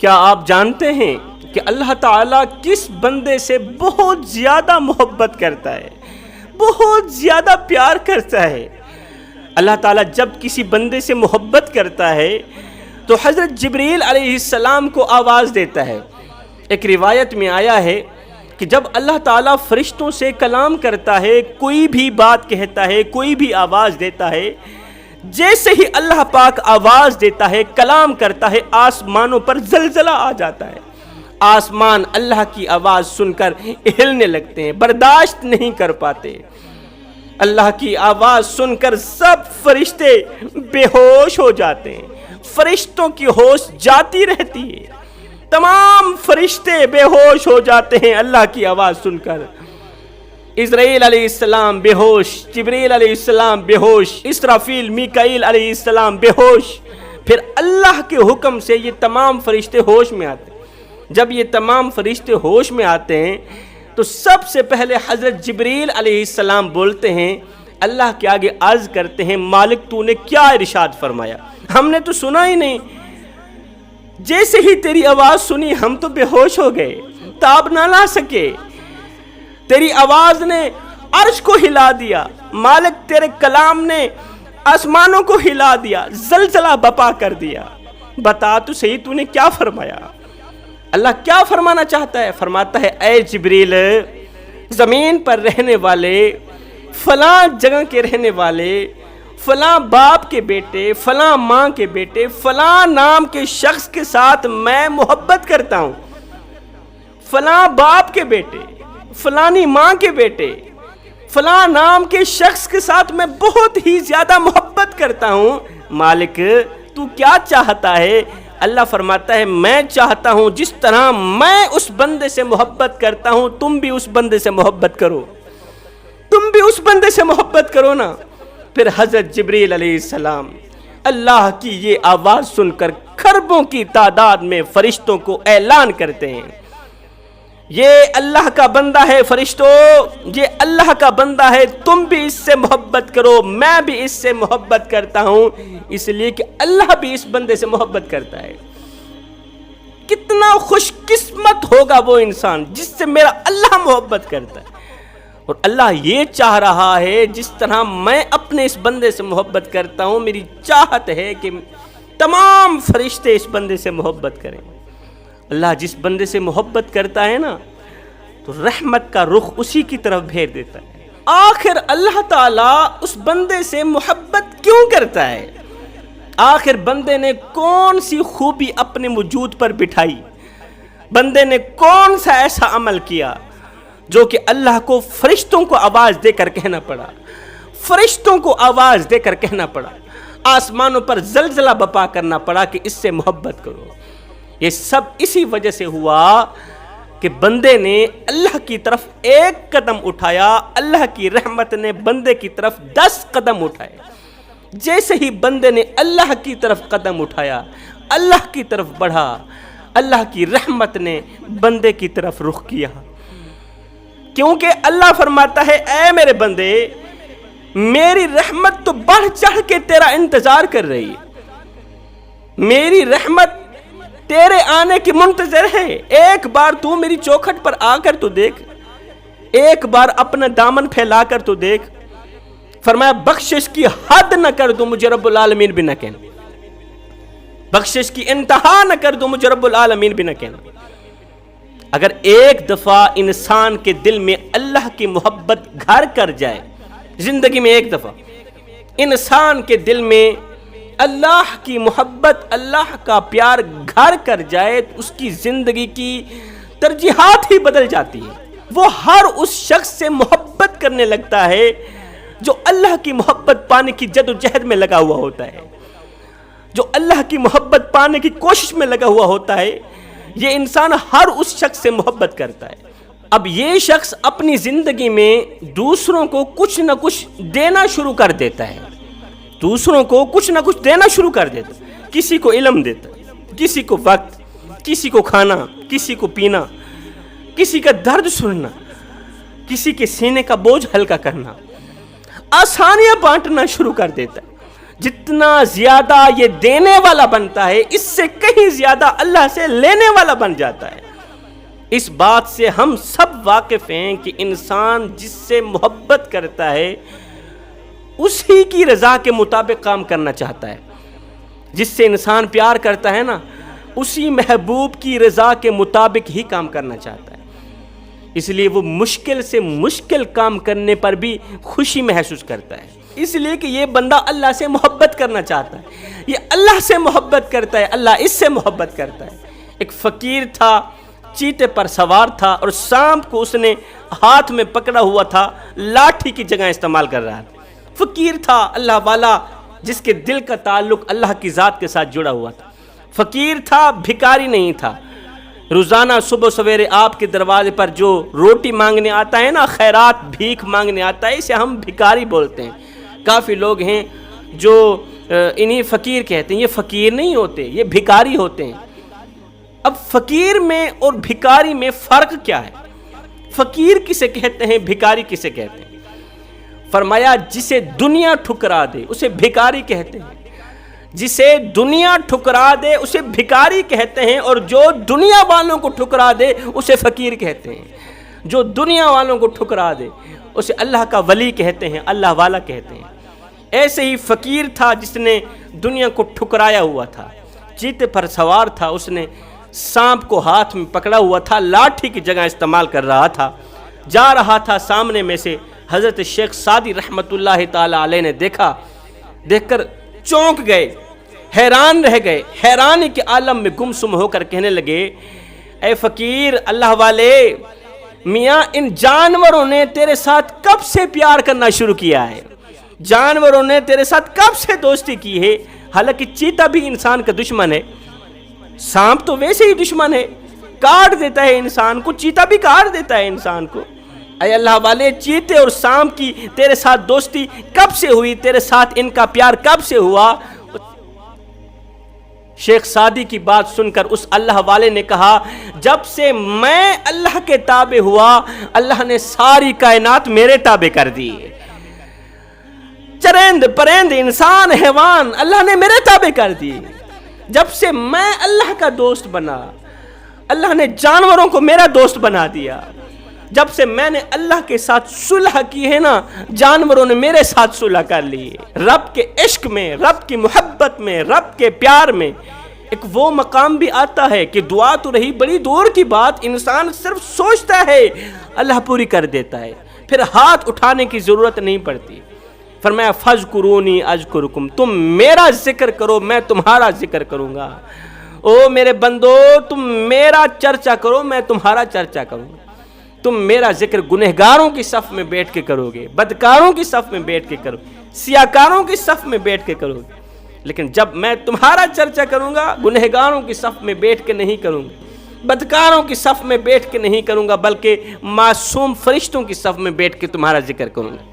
کیا آپ جانتے ہیں کہ اللہ تعالیٰ کس بندے سے بہت زیادہ محبت کرتا ہے، بہت زیادہ پیار کرتا ہے؟ اللہ تعالیٰ جب کسی بندے سے محبت کرتا ہے تو حضرت جبریل علیہ السلام کو آواز دیتا ہے۔ ایک روایت میں آیا ہے کہ جب اللہ تعالیٰ فرشتوں سے کلام کرتا ہے، کوئی بھی بات کہتا ہے، کوئی بھی آواز دیتا ہے، جیسے ہی اللہ پاک آواز دیتا ہے، کلام کرتا ہے، آسمانوں پر زلزلہ آ جاتا ہے۔ آسمان اللہ کی آواز سن کر ہلنے لگتے ہیں، برداشت نہیں کر پاتے۔ اللہ کی آواز سن کر سب فرشتے بے ہوش ہو جاتے ہیں، فرشتوں کی ہوش جاتی رہتی ہے، تمام فرشتے بے ہوش ہو جاتے ہیں اللہ کی آواز سن کر۔ اسرائیل علیہ السلام بے ہوش، جبریل علیہ السلام بے ہوش، اسرافیل میکائیل علیہ السلام بے ہوش۔ پھر اللہ کے حکم سے یہ تمام فرشتے ہوش میں آتے ہیں۔ جب یہ تمام فرشتے ہوش میں آتے ہیں تو سب سے پہلے حضرت جبریل علیہ السلام بولتے ہیں، اللہ کے آگے عرض کرتے ہیں، مالک تو نے کیا ارشاد فرمایا؟ ہم نے تو سنا ہی نہیں، جیسے ہی تیری آواز سنی ہم تو بے ہوش ہو گئے، تاب نہ لا سکے۔ تیری آواز نے عرش کو ہلا دیا، مالک تیرے کلام نے آسمانوں کو ہلا دیا، زلزلہ بپا کر دیا۔ بتا تو صحیح تو نے کیا فرمایا؟ اللہ کیا فرمانا چاہتا ہے؟ فرماتا ہے، اے جبریل، زمین پر رہنے والے، فلاں جگہ کے رہنے والے، فلاں باپ کے بیٹے، فلاں ماں کے بیٹے، فلاں نام کے شخص کے ساتھ میں محبت کرتا ہوں۔ فلاں باپ کے بیٹے، فلانی ماں کے بیٹے، فلاں نام کے شخص کے ساتھ میں بہت ہی زیادہ محبت کرتا ہوں۔ مالک تو کیا چاہتا ہے؟ اللہ فرماتا ہے، میں چاہتا ہوں جس طرح میں اس بندے سے محبت کرتا ہوں تم بھی اس بندے سے محبت کرو، تم بھی اس بندے سے محبت کرو نا۔ پھر حضرت جبریل علیہ السلام اللہ کی یہ آواز سن کر خربوں کی تعداد میں فرشتوں کو اعلان کرتے ہیں، یہ اللہ کا بندہ ہے فرشتوں، یہ اللہ کا بندہ ہے، تم بھی اس سے محبت کرو، میں بھی اس سے محبت کرتا ہوں، اس لیے کہ اللہ بھی اس بندے سے محبت کرتا ہے۔ کتنا خوش قسمت ہوگا وہ انسان جس سے میرا اللہ محبت کرتا ہے۔ اور اللہ یہ چاہ رہا ہے جس طرح میں اپنے اس بندے سے محبت کرتا ہوں، میری چاہت ہے کہ تمام فرشتے اس بندے سے محبت کریں۔ اللہ جس بندے سے محبت کرتا ہے نا تو رحمت کا رخ اسی کی طرف پھیر دیتا ہے۔ آخر اللہ تعالیٰ اس بندے سے محبت کیوں کرتا ہے؟ آخر بندے نے کون سی خوبی اپنے وجود پر بٹھائی؟ بندے نے کون سا ایسا عمل کیا جو کہ اللہ کو فرشتوں کو آواز دے کر کہنا پڑا، فرشتوں کو آواز دے کر کہنا پڑا، آسمانوں پر زلزلہ بپا کرنا پڑا کہ اس سے محبت کرو؟ یہ سب اسی وجہ سے ہوا کہ بندے نے اللہ کی طرف ایک قدم اٹھایا، اللہ کی رحمت نے بندے کی طرف 10 قدم اٹھائے۔ جیسے ہی بندے نے اللہ کی طرف قدم اٹھایا، اللہ کی طرف بڑھا، اللہ کی رحمت نے بندے کی طرف رخ کیا۔ کیونکہ اللہ فرماتا ہے، اے میرے بندے، میری رحمت تو بڑھ چڑھ کے تیرا انتظار کر رہی ہے، میری رحمت تیرے آنے کی منتظر ہے۔ ایک بار تو میری چوکھٹ پر آ کر تو دیکھ، ایک بار اپنا دامن پھیلا کر تو دیکھ۔ فرمایا بخشش کی حد نہ کر دوں مجھے رب العالمین بھی نہ کہنا، بخشش کی انتہا نہ کر دوں مجھے رب العالمین بھی نہ کہنا۔ اگر ایک دفعہ انسان کے دل میں اللہ کی محبت گھر کر جائے، زندگی میں ایک دفعہ انسان کے دل میں اللہ کی محبت، اللہ کا پیار گھر کر جائے تو اس کی زندگی کی ترجیحات ہی بدل جاتی ہے۔ وہ ہر اس شخص سے محبت کرنے لگتا ہے جو اللہ کی محبت پانے کی جد و جہد میں لگا ہوا ہوتا ہے، جو اللہ کی محبت پانے کی کوشش میں لگا ہوا ہوتا ہے۔ یہ انسان ہر اس شخص سے محبت کرتا ہے۔ اب یہ شخص اپنی زندگی میں دوسروں کو کچھ نہ کچھ دینا شروع کر دیتا ہے، دوسروں کو کچھ نہ کچھ دینا شروع کر دیتا ہے۔ کسی کو علم دیتا ہے، کسی کو وقت، کسی کو کھانا، کسی کو پینا، کسی کا درد سننا، کسی کے سینے کا بوجھ ہلکا کرنا، آسانیاں بانٹنا شروع کر دیتا ہے۔ جتنا زیادہ یہ دینے والا بنتا ہے اس سے کہیں زیادہ اللہ سے لینے والا بن جاتا ہے۔ اس بات سے ہم سب واقف ہیں کہ انسان جس سے محبت کرتا ہے اسی کی رضا کے مطابق کام کرنا چاہتا ہے۔ جس سے انسان پیار کرتا ہے نا، اسی محبوب کی رضا کے مطابق ہی کام کرنا چاہتا ہے۔ اس لیے وہ مشکل سے مشکل کام کرنے پر بھی خوشی محسوس کرتا ہے، اس لیے کہ یہ بندہ اللہ سے محبت کرنا چاہتا ہے، یہ اللہ سے محبت کرتا ہے، اللہ اس سے محبت کرتا ہے۔ ایک فقیر تھا، چیتے پر سوار تھا اور سانپ کو اس نے ہاتھ میں پکڑا ہوا تھا، لاٹھی کی جگہ استعمال کر رہا تھا۔ فقیر تھا، اللہ والا، جس کے دل کا تعلق اللہ کی ذات کے ساتھ جڑا ہوا تھا۔ فقیر تھا، بھکاری نہیں تھا۔ روزانہ صبح سویرے آپ کے دروازے پر جو روٹی مانگنے آتا ہے نا، خیرات بھیک مانگنے آتا ہے، اسے ہم بھکاری بولتے ہیں۔ کافی لوگ ہیں جو انہیں فقیر کہتے ہیں، یہ فقیر نہیں ہوتے، یہ بھکاری ہوتے ہیں۔ اب فقیر میں اور بھکاری میں فرق کیا ہے؟ فقیر کسے کہتے ہیں، بھکاری کسے کہتے ہیں؟ فرمایا جسے دنیا ٹھکرا دے اسے بھکاری کہتے ہیں، جسے دنیا ٹھکرا دے اسے بھکاری کہتے ہیں، اور جو دنیا والوں کو ٹھکرا دے اسے فقیر کہتے ہیں۔ جو دنیا والوں کو ٹھکرا دے اسے اللہ کا ولی کہتے ہیں، اللہ والا کہتے ہیں۔ ایسے ہی فقیر تھا جس نے دنیا کو ٹھکرایا ہوا تھا، چیتے پر سوار تھا، اس نے سانپ کو ہاتھ میں پکڑا ہوا تھا، لاٹھی کی جگہ استعمال کر رہا تھا۔ جا رہا تھا، سامنے میں سے حضرت شیخ سعدی رحمت اللہ تعالی علیہ نے دیکھا، دیکھ کر چونک گئے، حیران رہ گئے، حیرانی کے عالم میں گمسم ہو کر کہنے لگے، اے فقیر، اللہ والے، میاں ان جانوروں نے تیرے ساتھ کب سے پیار کرنا شروع کیا ہے؟ جانوروں نے تیرے ساتھ کب سے دوستی کی ہے؟ حالانکہ چیتا بھی انسان کا دشمن ہے، سانپ تو ویسے ہی دشمن ہے، کاٹ دیتا ہے انسان کو، چیتا بھی کاٹ دیتا ہے انسان کو۔ اے اللہ والے، چیتے اور سانپ کی تیرے ساتھ دوستی کب سے ہوئی؟ تیرے ساتھ ان کا پیار کب سے ہوا؟ شیخ سعدی کی بات سن کر اس اللہ والے نے کہا، جب سے میں اللہ کے تابع ہوا اللہ نے ساری کائنات میرے تابع کر دی۔ چرند پرند انسان حیوان اللہ نے میرے تابع کر دی۔ جب سے میں اللہ کا دوست بنا اللہ نے جانوروں کو میرا دوست بنا دیا۔ جب سے میں نے اللہ کے ساتھ صلح کی ہے نا، جانوروں نے میرے ساتھ صلح کر لی۔ رب کے عشق میں، رب کی محبت میں، رب کے پیار میں ایک وہ مقام بھی آتا ہے کہ دعا تو رہی بڑی دور کی بات، انسان صرف سوچتا ہے اللہ پوری کر دیتا ہے، پھر ہاتھ اٹھانے کی ضرورت نہیں پڑتی۔ فرمایا فَاذْكُرُونِي أَذْكُرُكُمْ، تم میرا ذکر کرو میں تمہارا ذکر کروں گا۔ او میرے بندو، تم میرا چرچا کرو میں تمہارا چرچا کروں گا۔ تم میرا ذکر گنہگاروں کی صف میں بیٹھ کے کرو گے، بدکاروں کی صف میں بیٹھ کے کرو گے، سیاکاروں کی صف میں بیٹھ کے کرو گے، لیکن جب میں تمہارا چرچا کروں گا گنہگاروں کی صف میں بیٹھ کے نہیں کروں گا، بدکاروں کی صف میں بیٹھ کے نہیں کروں گا، بلکہ معصوم فرشتوں کی صف میں بیٹھ کے تمہارا ذکر کروں گا۔